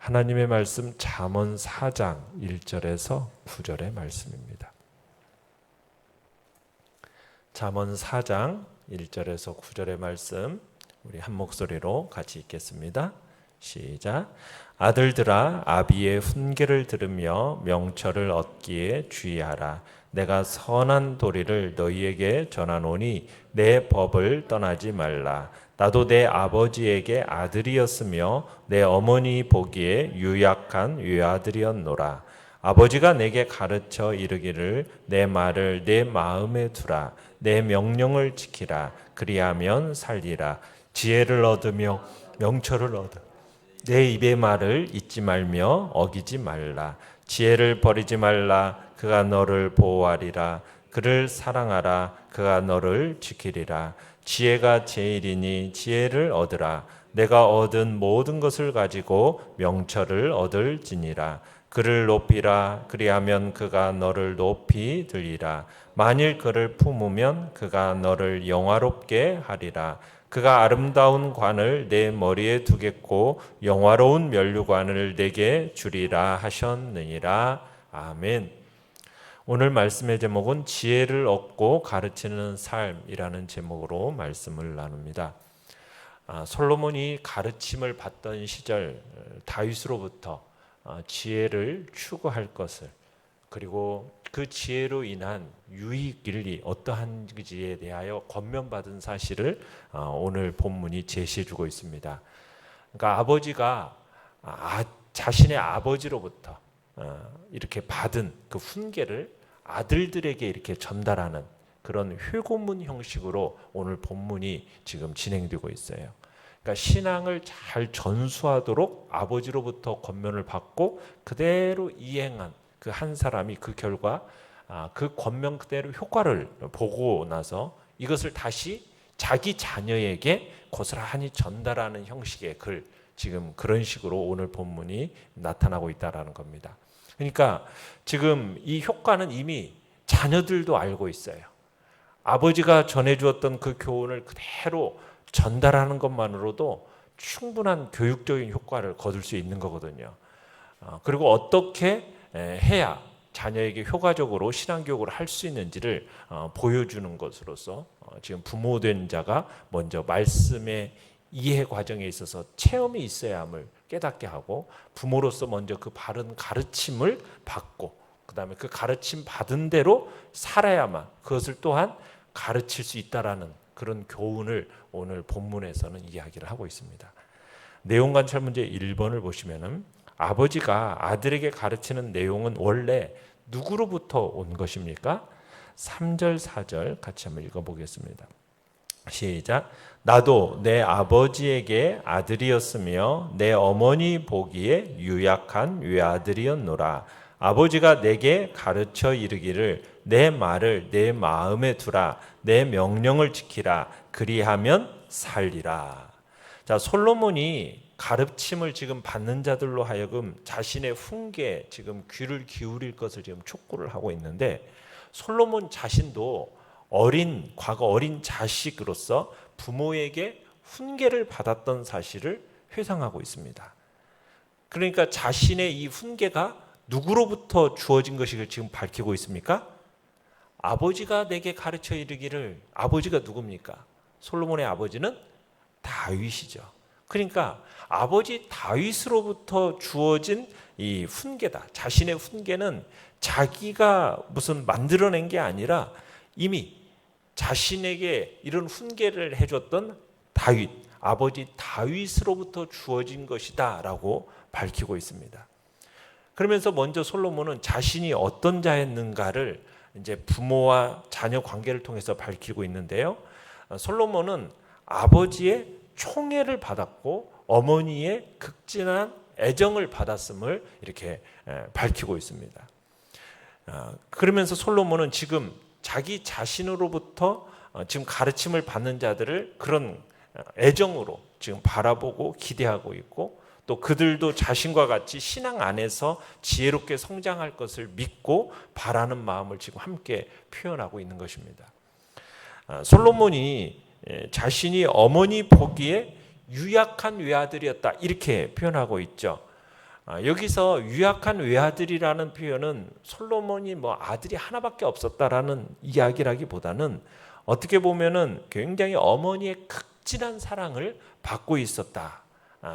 하나님의 말씀 잠언 4장 1절에서 9절의 말씀입니다. 잠언 4장 1절에서 9절의 말씀 우리 한 목소리로 같이 읽겠습니다. 시작. 아들들아 아비의 훈계를 들으며 명철을 얻기에 주의하라. 내가 선한 도리를 너희에게 전하노니 내 법을 떠나지 말라. 나도 내 아버지에게 아들이었으며 내 어머니 보기에 유약한 외아들이었노라. 아버지가 내게 가르쳐 이르기를 내 말을 내 마음에 두라. 내 명령을 지키라. 그리하면 살리라. 지혜를 얻으며 명철을 얻어 내 입의 말을 잊지 말며 어기지 말라. 지혜를 버리지 말라. 그가 너를 보호하리라. 그를 사랑하라. 그가 너를 지키리라. 지혜가 제일이니 지혜를 얻으라. 내가 얻은 모든 것을 가지고 명철을 얻을지니라. 그를 높이라. 그리하면 그가 너를 높이 들리라. 만일 그를 품으면 그가 너를 영화롭게 하리라. 그가 아름다운 관을 내 머리에 두겠고 영화로운 면류관을 내게 주리라 하셨느니라. 아멘. 오늘 말씀의 제목은 지혜를 얻고 가르치는 삶이라는 제목으로 말씀을 나눕니다. 솔로몬이 가르침을 받던 시절 다윗으로부터 지혜를 추구할 것을, 그리고 그 지혜로 인한 유익일리 어떠한지에 대하여 권면받은 사실을 오늘 본문이 제시해주고 있습니다. 그러니까 아버지가 자신의 아버지로부터 이렇게 받은 그 훈계를 아들들에게 이렇게 전달하는 그런 회고문 형식으로 오늘 본문이 지금 진행되고 있어요. 그러니까 신앙을 잘 전수하도록 아버지로부터 권면을 받고 그대로 이행한 그 한 사람이 그 결과 그 권면 그대로 효과를 보고 나서 이것을 다시 자기 자녀에게 고스란히 전달하는 형식의 글, 지금 그런 식으로 오늘 본문이 나타나고 있다는 겁니다. 그러니까 지금 이 효과는 이미 자녀들도 알고 있어요. 아버지가 전해주었던 그 교훈을 그대로 전달하는 것만으로도 충분한 교육적인 효과를 거둘 수 있는 거거든요. 그리고 어떻게 해야 자녀에게 효과적으로 신앙교육을 할 수 있는지를 보여주는 것으로서 지금 부모된 자가 먼저 말씀의 이해 과정에 있어서 체험이 있어야 함을 깨닫게 하고, 부모로서 먼저 그 바른 가르침을 받고 그 다음에 그 가르침 받은 대로 살아야만 그것을 또한 가르칠 수 있다라는 그런 교훈을 오늘 본문에서는 이야기를 하고 있습니다. 내용 관찰 문제 1번을 보시면은 아버지가 아들에게 가르치는 내용은 원래 누구로부터 온 것입니까? 3절 4절 같이 한번 읽어보겠습니다. 시작. 나도 내 아버지에게 아들이었으며 내 어머니 보기에 유약한 외아들이었노라. 아버지가 내게 가르쳐 이르기를 내 말을 내 마음에 두라. 내 명령을 지키라. 그리하면 살리라. 자, 솔로몬이 가르침을 지금 받는 자들로 하여금 자신의 훈계에 지금 귀를 기울일 것을 지금 촉구를 하고 있는데, 솔로몬 자신도 과거 어린 자식으로서 부모에게 훈계를 받았던 사실을 회상하고 있습니다. 그러니까 자신의 이 훈계가 누구로부터 주어진 것을 지금 밝히고 있습니까? 아버지가 내게 가르쳐 이르기를. 아버지가 누굽니까? 솔로몬의 아버지는 다윗이죠. 그러니까 아버지 다윗으로부터 주어진 이 훈계다. 자신의 훈계는 자기가 무슨 만들어낸 게 아니라 이미 자신에게 이런 훈계를 해줬던 다윗, 아버지 다윗으로부터 주어진 것이다 라고 밝히고 있습니다. 그러면서 먼저 솔로몬은 자신이 어떤 자였는가를 이제 부모와 자녀 관계를 통해서 밝히고 있는데요. 솔로몬은 아버지의 총애를 받았고 어머니의 극진한 애정을 받았음을 이렇게 밝히고 있습니다. 그러면서 솔로몬은 지금 자기 자신으로부터 지금 가르침을 받는 자들을 그런 애정으로 지금 바라보고 기대하고 있고, 또 그들도 자신과 같이 신앙 안에서 지혜롭게 성장할 것을 믿고 바라는 마음을 지금 함께 표현하고 있는 것입니다. 솔로몬이 자신이 어머니 보기에 유약한 외아들이었다 이렇게 표현하고 있죠. 여기서 유약한 외아들이라는 표현은 솔로몬이 뭐 아들이 하나밖에 없었다라는 이야기라기보다는 어떻게 보면은 굉장히 어머니의 극진한 사랑을 받고 있었다.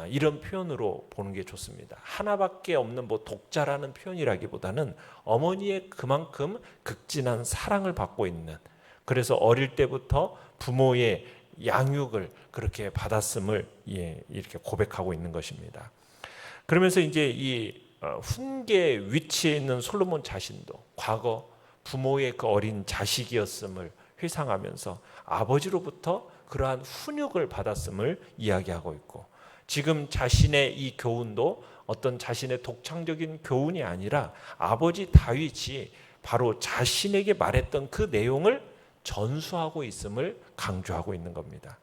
이런 표현으로 보는 게 좋습니다. 하나밖에 없는 뭐 독자라는 표현이라기보다는 어머니의 그만큼 극진한 사랑을 받고 있는, 그래서 어릴 때부터 부모의 양육을 그렇게 받았음을 이렇게 고백하고 있는 것입니다. 그러면서 이제 이 훈계 위치에 있는 솔로몬 자신도 과거 부모의 그 어린 자식이었음을 회상하면서 아버지로부터 그러한 훈육을 받았음을 이야기하고 있고, 지금 자신의 이 교훈도 어떤 자신의 독창적인 교훈이 아니라 아버지 다윗이 바로 자신에게 말했던 그 내용을 전수하고 있음을 강조하고 있는 겁니다.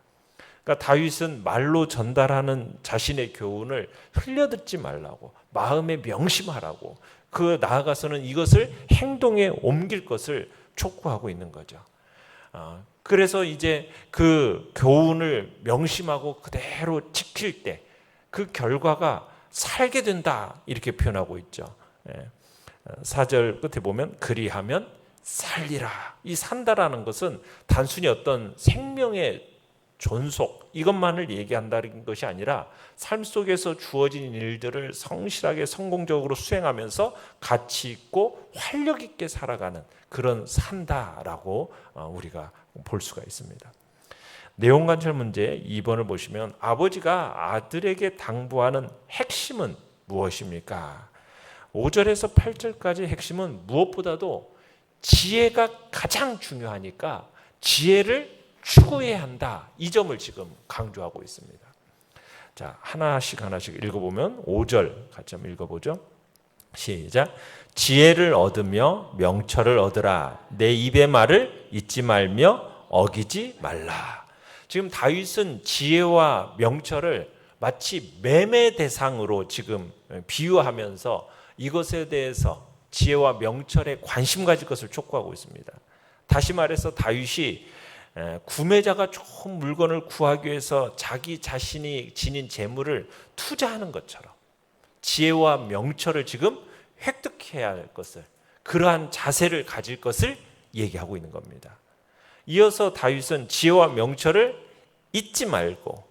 그러니까 다윗은 말로 전달하는 자신의 교훈을 흘려듣지 말라고, 마음에 명심하라고, 그 나아가서는 이것을 행동에 옮길 것을 촉구하고 있는 거죠. 그래서 이제 그 교훈을 명심하고 그대로 지킬 때 그 결과가 살게 된다, 이렇게 표현하고 있죠. 4절 끝에 보면 그리하면 살리라. 이 산다라는 것은 단순히 어떤 생명의 존속 이것만을 얘기한다는 것이 아니라 삶 속에서 주어진 일들을 성실하게 성공적으로 수행하면서 가치 있고 활력 있게 살아가는 그런 산다라고 우리가 볼 수가 있습니다. 내용 관찰 문제 2번을 보시면 아버지가 아들에게 당부하는 핵심은 무엇입니까? 5절에서 8절까지 핵심은 무엇보다도 지혜가 가장 중요하니까 지혜를 추구해야 한다, 이 점을 지금 강조하고 있습니다. 자, 하나씩 읽어보면 5절 같이 한번 읽어보죠. 시작. 지혜를 얻으며 명철을 얻으라. 내 입의 말을 잊지 말며 어기지 말라. 지금 다윗은 지혜와 명철을 마치 매매 대상으로 지금 비유하면서 이것에 대해서 지혜와 명철에 관심 가질 것을 촉구하고 있습니다. 다시 말해서 다윗이 구매자가 좋은 물건을 구하기 위해서 자기 자신이 지닌 재물을 투자하는 것처럼 지혜와 명철을 지금 획득해야 할 것을, 그러한 자세를 가질 것을 얘기하고 있는 겁니다. 이어서 다윗은 지혜와 명철을 잊지 말고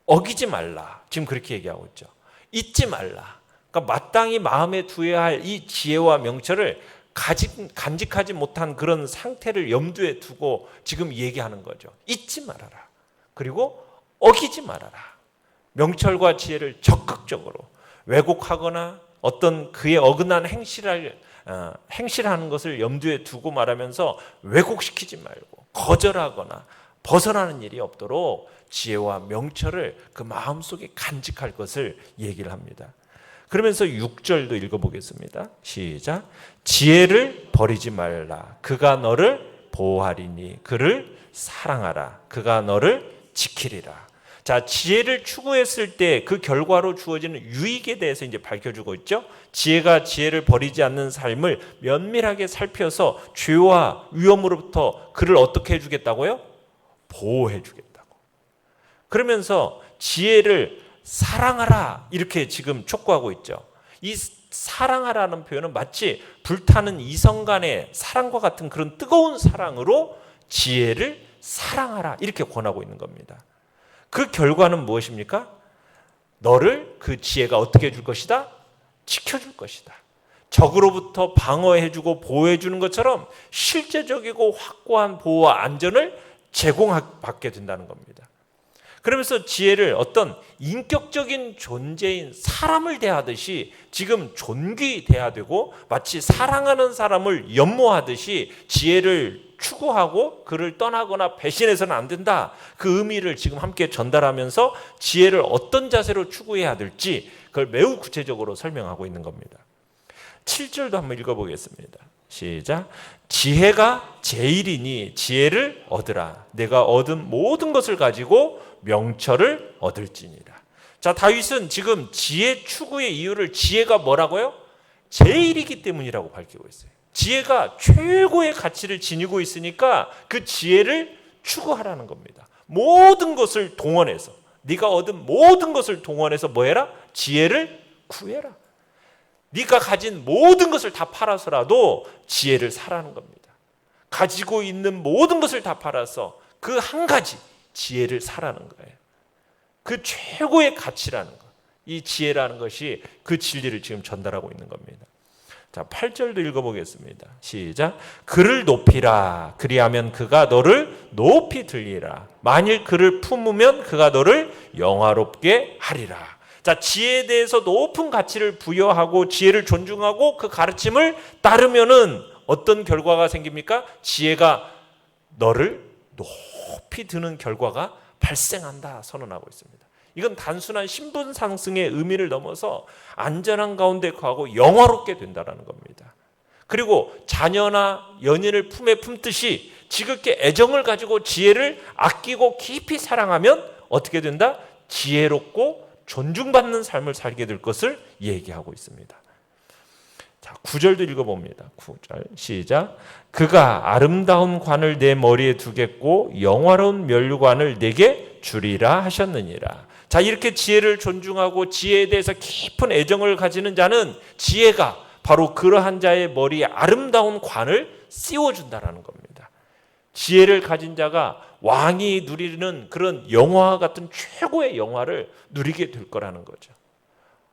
어기지 말라, 지금 그렇게 얘기하고 있죠. 잊지 말라. 그러니까 마땅히 마음에 두어야 할 이 지혜와 명철을 간직하지 못한 그런 상태를 염두에 두고 지금 얘기하는 거죠. 잊지 말아라. 그리고 어기지 말아라. 명철과 지혜를 적극적으로 왜곡하거나 어떤 그에 어긋난 행실하는 것을 염두에 두고 말하면서 왜곡시키지 말고 거절하거나 벗어나는 일이 없도록 지혜와 명철을 그 마음속에 간직할 것을 얘기를 합니다. 그러면서 6절도 읽어보겠습니다. 시작. 지혜를 버리지 말라. 그가 너를 보호하리니 그를 사랑하라. 그가 너를 지키리라. 자, 지혜를 추구했을 때 그 결과로 주어지는 유익에 대해서 이제 밝혀주고 있죠. 지혜가 지혜를 버리지 않는 삶을 면밀하게 살펴서 죄와 위험으로부터 그를 어떻게 해주겠다고요? 보호해주겠다고. 그러면서 지혜를 사랑하라, 이렇게 지금 촉구하고 있죠. 이 사랑하라는 표현은 마치 불타는 이성 간의 사랑과 같은 그런 뜨거운 사랑으로 지혜를 사랑하라, 이렇게 권하고 있는 겁니다. 그 결과는 무엇입니까? 너를 그 지혜가 어떻게 해줄 것이다? 지켜줄 것이다. 적으로부터 방어해주고 보호해주는 것처럼 실제적이고 확고한 보호와 안전을 제공받게 된다는 겁니다. 그러면서 지혜를 어떤 인격적인 존재인 사람을 대하듯이 지금 존귀돼야 되고, 마치 사랑하는 사람을 연모하듯이 지혜를 추구하고 그를 떠나거나 배신해서는 안 된다. 그 의미를 지금 함께 전달하면서 지혜를 어떤 자세로 추구해야 될지 그걸 매우 구체적으로 설명하고 있는 겁니다. 7절도 한번 읽어보겠습니다. 시작. 지혜가 제일이니 지혜를 얻으라. 내가 얻은 모든 것을 가지고 명철을 얻을지니라. 자, 다윗은 지금 지혜 추구의 이유를 지혜가 뭐라고요? 제일이기 때문이라고 밝히고 있어요. 지혜가 최고의 가치를 지니고 있으니까 그 지혜를 추구하라는 겁니다. 모든 것을 동원해서, 네가 얻은 모든 것을 동원해서 뭐 해라? 지혜를 구해라. 네가 가진 모든 것을 다 팔아서라도 지혜를 사라는 겁니다. 가지고 있는 모든 것을 다 팔아서 그 한 가지 지혜를 사라는 거예요. 그 최고의 가치라는 것, 이 지혜라는 것이 그 진리를 지금 전달하고 있는 겁니다. 자, 8절도 읽어보겠습니다. 시작. 그를 높이라. 그리하면 그가 너를 높이 들리라. 만일 그를 품으면 그가 너를 영화롭게 하리라. 자, 지혜에 대해서 높은 가치를 부여하고 지혜를 존중하고 그 가르침을 따르면은 어떤 결과가 생깁니까? 지혜가 너를 높이 드는 결과가 발생한다 선언하고 있습니다. 이건 단순한 신분 상승의 의미를 넘어서 안전한 가운데 거하고 영화롭게 된다는 겁니다. 그리고 자녀나 연인을 품에 품듯이 지극히 애정을 가지고 지혜를 아끼고 깊이 사랑하면 어떻게 된다? 지혜롭고 존중받는 삶을 살게 될 것을 얘기하고 있습니다. 자, 9절도 읽어봅니다. 9절 시작. 그가 아름다운 관을 내 머리에 두겠고 영화로운 면류관을 내게 주리라 하셨느니라. 자, 이렇게 지혜를 존중하고 지혜에 대해서 깊은 애정을 가지는 자는 지혜가 바로 그러한 자의 머리에 아름다운 관을 씌워준다라는 겁니다. 지혜를 가진 자가 왕이 누리는 그런 영화와 같은 최고의 영화를 누리게 될 거라는 거죠.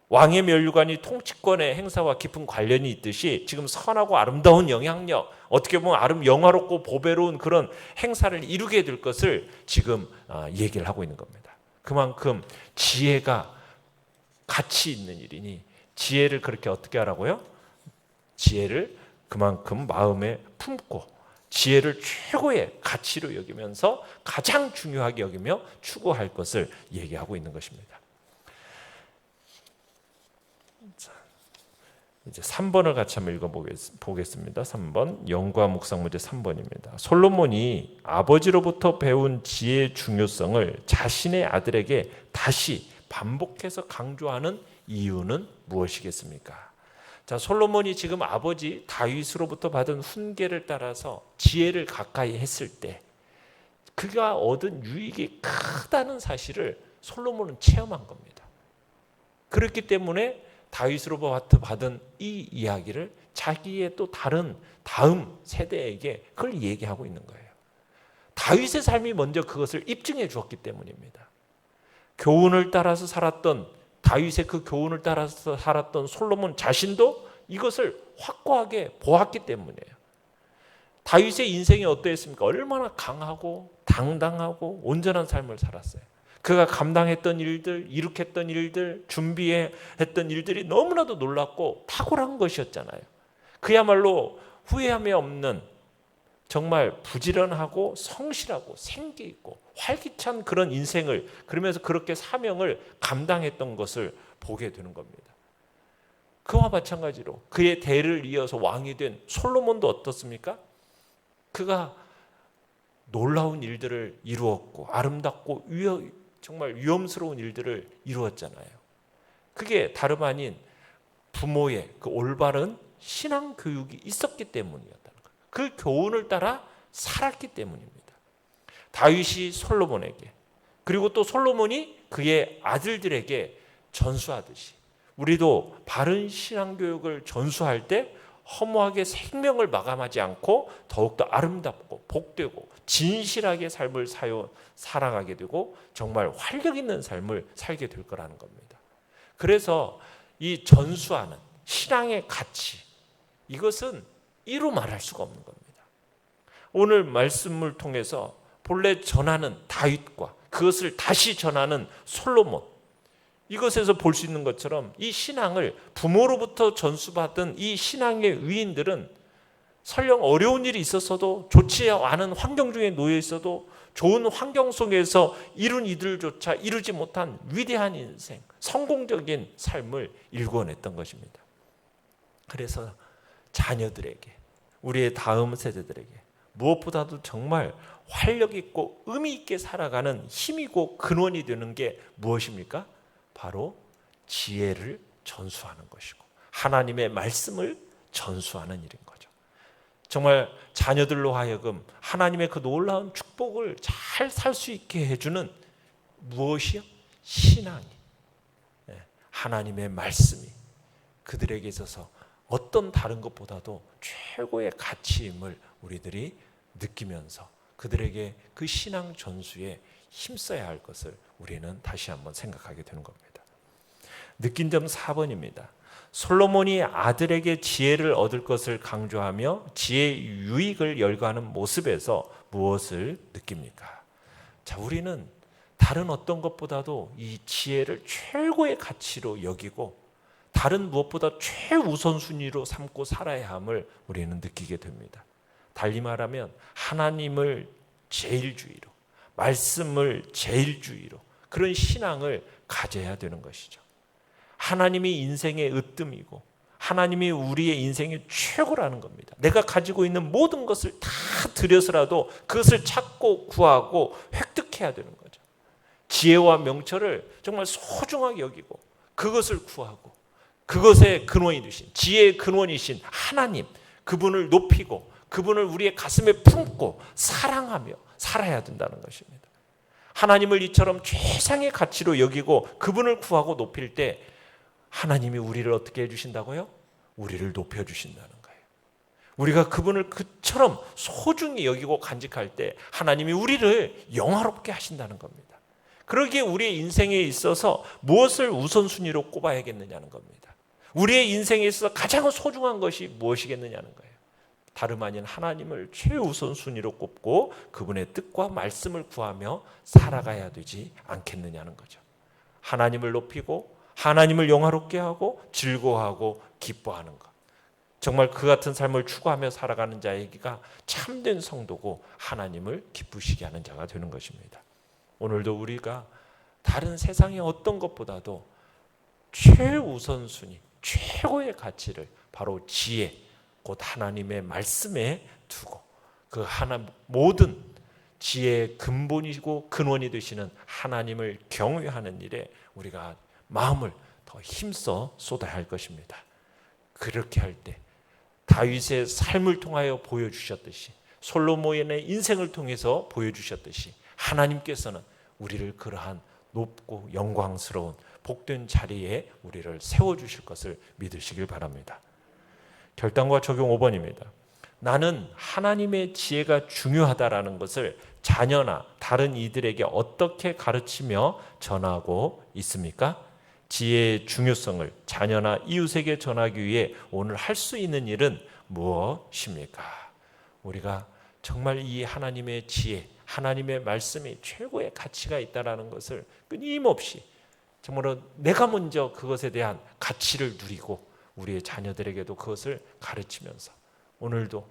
왕의 면류관이 통치권의 행사와 깊은 관련이 있듯이 지금 선하고 아름다운 영향력, 어떻게 보면 영화롭고 보배로운 그런 행사를 이루게 될 것을 지금 얘기를 하고 있는 겁니다. 그만큼 지혜가 가치 있는 일이니 지혜를 그렇게 어떻게 하라고요? 지혜를 그만큼 마음에 품고 지혜를 최고의 가치로 여기면서 가장 중요하게 여기며 추구할 것을 얘기하고 있는 것입니다. 자, 이제 3번을 같이 한번 읽어보겠습니다. 3번 영과 묵상 문제 3번입니다. 솔로몬이 아버지로부터 배운 지혜의 중요성을 자신의 아들에게 다시 반복해서 강조하는 이유는 무엇이겠습니까? 자, 솔로몬이 지금 아버지 다윗으로부터 받은 훈계를 따라서 지혜를 가까이 했을 때 그가 얻은 유익이 크다는 사실을 솔로몬은 체험한 겁니다. 그렇기 때문에 다윗으로부터 받은 이 이야기를 자기의 또 다른 다음 세대에게 그걸 얘기하고 있는 거예요. 다윗의 삶이 먼저 그것을 입증해 주었기 때문입니다. 교훈을 따라서 살았던 다윗의 그 교훈을 따라서 살았던 솔로몬 자신도 이것을 확고하게 보았기 때문이에요. 다윗의 인생이 어떠했습니까? 얼마나 강하고 당당하고 온전한 삶을 살았어요. 그가 감당했던 일들, 이룩했던 일들, 준비했던 일들이 너무나도 놀랍고 탁월한 것이었잖아요. 그야말로 후회함이 없는 정말 부지런하고 성실하고 생기 있고 활기찬 그런 인생을, 그러면서 그렇게 사명을 감당했던 것을 보게 되는 겁니다. 그와 마찬가지로 그의 대를 이어서 왕이 된 솔로몬도 어떻습니까? 그가 놀라운 일들을 이루었고 아름답고 정말 위험스러운 일들을 이루었잖아요. 그게 다름 아닌 부모의 그 올바른 신앙 교육이 있었기 때문이었다는 거예요. 그 교훈을 따라 살았기 때문입니다. 다윗이 솔로몬에게, 그리고 또 솔로몬이 그의 아들들에게 전수하듯이 우리도 바른 신앙 교육을 전수할 때 허무하게 생명을 마감하지 않고 더욱더 아름답고 복되고 진실하게 삶을 살아가게 되고 정말 활력 있는 삶을 살게 될 거라는 겁니다. 그래서 이 전수하는 신앙의 가치, 이것은 이루 말할 수가 없는 겁니다. 오늘 말씀을 통해서 본래 전하는 다윗과 그것을 다시 전하는 솔로몬, 이것에서 볼 수 있는 것처럼 이 신앙을 부모로부터 전수받은 이 신앙의 위인들은 설령 어려운 일이 있었어도, 좋지 않은 환경 중에 놓여 있어도 좋은 환경 속에서 이룬 이들조차 이루지 못한 위대한 인생, 성공적인 삶을 일궈냈던 것입니다. 그래서 자녀들에게, 우리의 다음 세대들에게 무엇보다도 정말 활력 있고 의미 있게 살아가는 힘이고 근원이 되는 게 무엇입니까? 바로 지혜를 전수하는 것이고 하나님의 말씀을 전수하는 일인 거죠. 정말 자녀들로 하여금 하나님의 그 놀라운 축복을 잘 살 수 있게 해주는 무엇이요? 신앙이, 하나님의 말씀이 그들에게 있어서 어떤 다른 것보다도 최고의 가치임을 우리들이 느끼면서 그들에게 그 신앙 전수에 힘써야 할 것을 우리는 다시 한번 생각하게 되는 겁니다. 느낀 점 4번입니다. 솔로몬이 아들에게 지혜를 얻을 것을 강조하며 지혜의 유익을 열거하는 모습에서 무엇을 느낍니까? 자, 우리는 다른 어떤 것보다도 이 지혜를 최고의 가치로 여기고 다른 무엇보다 최우선순위로 삼고 살아야 함을 우리는 느끼게 됩니다. 달리 말하면 하나님을 제일주의로, 말씀을 제일주의로 그런 신앙을 가져야 되는 것이죠. 하나님이 인생의 으뜸이고 하나님이 우리의 인생의 최고라는 겁니다. 내가 가지고 있는 모든 것을 다 들여서라도 그것을 찾고 구하고 획득해야 되는 거죠. 지혜와 명철을 정말 소중하게 여기고 그것을 구하고 그것의 근원이 되신 지혜의 근원이신 하나님, 그분을 높이고 그분을 우리의 가슴에 품고 사랑하며 살아야 된다는 것입니다. 하나님을 이처럼 최상의 가치로 여기고 그분을 구하고 높일 때 하나님이 우리를 어떻게 해주신다고요? 우리를 높여주신다는 거예요. 우리가 그분을 그처럼 소중히 여기고 간직할 때 하나님이 우리를 영화롭게 하신다는 겁니다. 그러기에 우리의 인생에 있어서 무엇을 우선순위로 꼽아야겠느냐는 겁니다. 우리의 인생에 있어서 가장 소중한 것이 무엇이겠느냐는 거예요. 다름 아닌 하나님을 최우선순위로 꼽고 그분의 뜻과 말씀을 구하며 살아가야 되지 않겠느냐는 거죠. 하나님을 높이고 하나님을 영화롭게 하고 즐거워하고 기뻐하는 것. 정말 그 같은 삶을 추구하며 살아가는 자에게가 참된 성도고 하나님을 기쁘시게 하는 자가 되는 것입니다. 오늘도 우리가 다른 세상의 어떤 것보다도 최우선순위, 최고의 가치를 바로 지혜, 곧 하나님의 말씀에 두고 그 모든 지혜의 근본이고 근원이 되시는 하나님을 경외하는 일에 우리가 마음을 더 힘써 쏟아야 할 것입니다. 그렇게 할 때 다윗의 삶을 통하여 보여주셨듯이 솔로몬의 인생을 통해서 보여주셨듯이 하나님께서는 우리를 그러한 높고 영광스러운 복된 자리에 우리를 세워주실 것을 믿으시길 바랍니다. 결단과 적용 5번입니다. 나는 하나님의 지혜가 중요하다라는 것을 자녀나 다른 이들에게 어떻게 가르치며 전하고 있습니까? 지혜의 중요성을 자녀나 이웃에게 전하기 위해 오늘 할 수 있는 일은 무엇입니까? 우리가 정말 이 하나님의 지혜, 하나님의 말씀이 최고의 가치가 있다는 것을 끊임없이 정말로 내가 먼저 그것에 대한 가치를 누리고 우리의 자녀들에게도 그것을 가르치면서 오늘도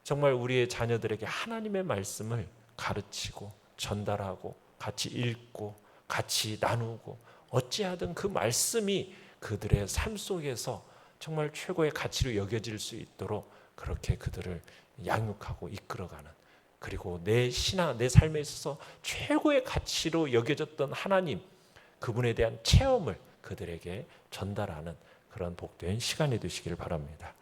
정말 우리의 자녀들에게 하나님의 말씀을 가르치고 전달하고 같이 읽고 같이 나누고 어찌하든 그 말씀이 그들의 삶 속에서 정말 최고의 가치로 여겨질 수 있도록 그렇게 그들을 양육하고 이끌어가는, 그리고 내 신앙, 내 삶에 있어서 최고의 가치로 여겨졌던 하나님, 그분에 대한 체험을 그들에게 전달하는 그런 복된 시간이 되시길 바랍니다.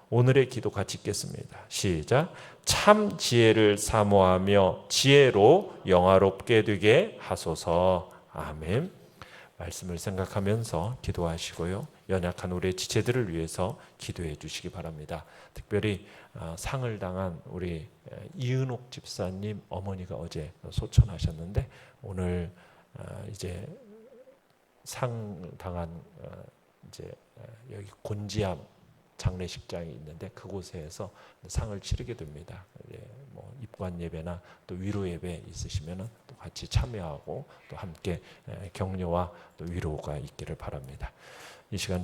오늘의 기도 같이 읽겠습니다. 시작. 참 지혜를 사모하며 지혜로 영화롭게 되게 하소서. 아멘. 말씀을 생각하면서 기도하시고요. 연약한 우리의 지체들을 위해서 기도해 주시기 바랍니다. 특별히 상을 당한 우리 이은옥 집사님 어머니가 어제 소천하셨는데 오늘 이제 상 당한 이제 여기 곤지암 장례식장이 있는데 그곳에서 상을 치르게 됩니다. 뭐 입관 예배나 또 위로 예배 있으시면은 또 같이 참여하고 또 함께 격려와 또 위로가 있기를 바랍니다. 이 시간